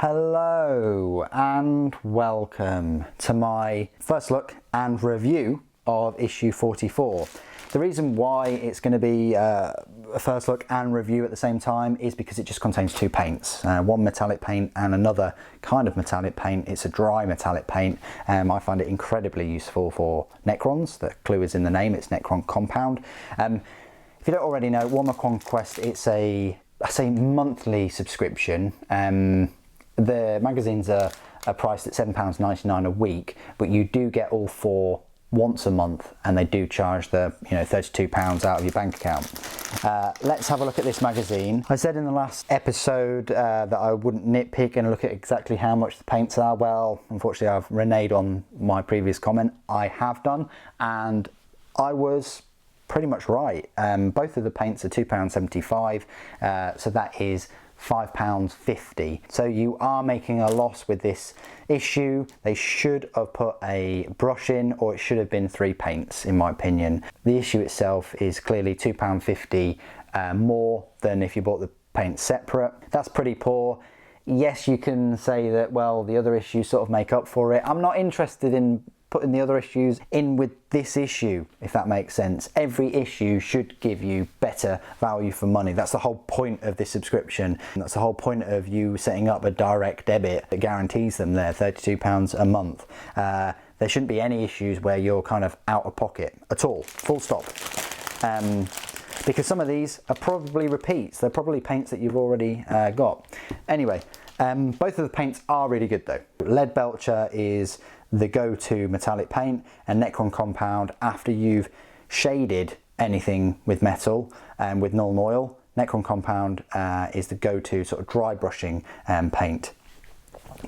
Hello and welcome to my first look and review of issue 44. The reason why it's going to be a first look and review at the same time is because it just contains two paints, one metallic paint and another kind of metallic paint. It's a dry metallic paint. I find it incredibly useful for Necrons. The clue is in the name, it's Necron Compound. If you don't already know, Warhammer Conquest, it's I say monthly subscription. The magazines are priced at £7.99 a week, but you do get all four once a month, and they do charge the £32 out of your bank account. Let's have a look at this magazine. I said in the last episode that I wouldn't nitpick and look at exactly how much the paints are. Well, unfortunately I've reneged on my previous comment. I have done, and I was pretty much right. Both of the paints are £2.75, so that is £5.50. So you are making a loss with this issue. They should have put a brush in, or it should have been three paints, in my opinion. The issue itself is clearly £2.50 more than if you bought the paint separate. That's pretty poor. Yes, you can say that, well, the other issues sort of make up for it. I'm not interested in putting the other issues in with this issue, if that makes sense. Every issue should give you better value for money. That's the whole point of this subscription. That's the whole point of you setting up a direct debit that guarantees them their £32 a month. There shouldn't be any issues where you're kind of out of pocket at all, full stop. Because some of these are probably repeats. They're probably paints that you've already got. Anyway, both of the paints are really good though. Lead Belcher is the go-to metallic paint, and Necron Compound, after you've shaded anything with metal and with Null Oil, Necron Compound is the go-to sort of dry brushing paint.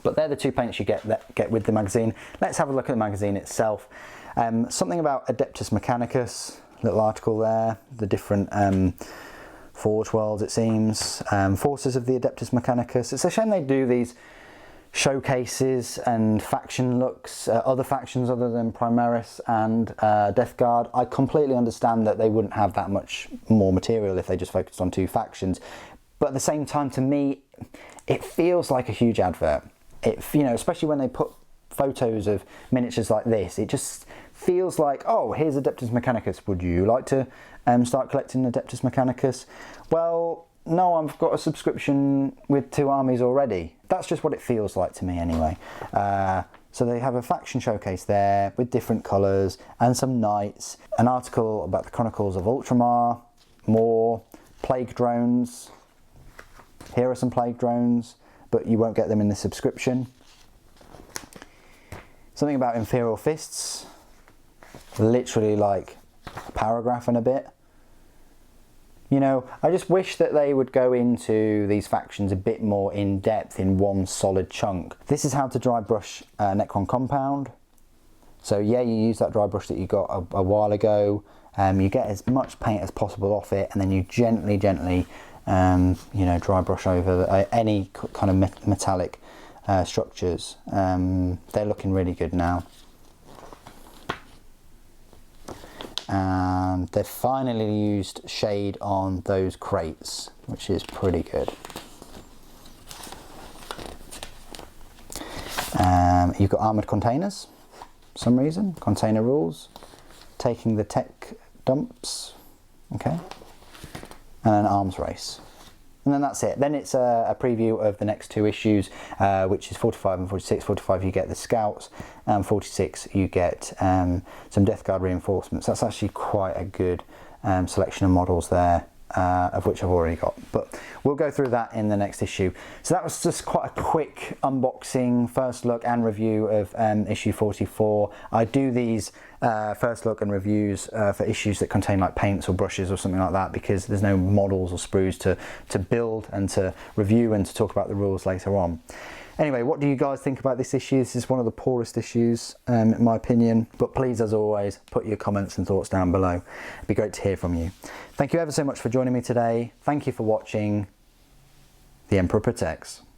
But they're the two paints you get with the magazine. Let's have a look at the magazine itself. Something about Adeptus Mechanicus, little article there, the different Forge Worlds, it seems, forces of the Adeptus Mechanicus. It's a shame they do these showcases and faction looks, other factions other than Primaris and Death Guard. I completely understand that they wouldn't have that much more material if they just focused on two factions, but at the same time, to me, it feels like a huge advert. Especially when they put photos of miniatures like this, it just feels like, oh, here's Adeptus Mechanicus. Would you like to start collecting Adeptus Mechanicus? Well, no, I've got a subscription with two armies already. That's just what it feels like to me anyway. So they have a faction showcase there with different colours and some knights. An article about the Chronicles of Ultramar, more plague drones. Here are some plague drones, but you won't get them in the subscription. Something about Imperial Fists, literally like a paragraph and a bit. I just wish that they would go into these factions a bit more in depth in one solid chunk. This is how to dry brush Necron Compound. So yeah, you use that dry brush that you got a while ago. You get as much paint as possible off it, and then you gently, dry brush over any kind of metallic structures. They're looking really good now. And they've finally used shade on those crates, which is pretty good. You've got armoured containers, for some reason, container rules, taking the tech dumps, okay, and an arms race. And then that's it. Then it's a preview of the next two issues, which is 45 and 46. 45 you get the Scouts, and 46 you get some Death Guard reinforcements. That's actually quite a good selection of models there, of which I've already got. But we'll go through that in the next issue. So that was just quite a quick unboxing, first look and review of issue 44. I do these first look and reviews for issues that contain like paints or brushes or something like that, because there's no models or sprues to build and to review and to talk about the rules later on. Anyway, what do you guys think about this issue? This is one of the poorest issues in my opinion, but please, as always, put your comments and thoughts down below. It'd be great to hear from you. Thank you ever so much for joining me today. Thank you for watching. The Emperor Protects.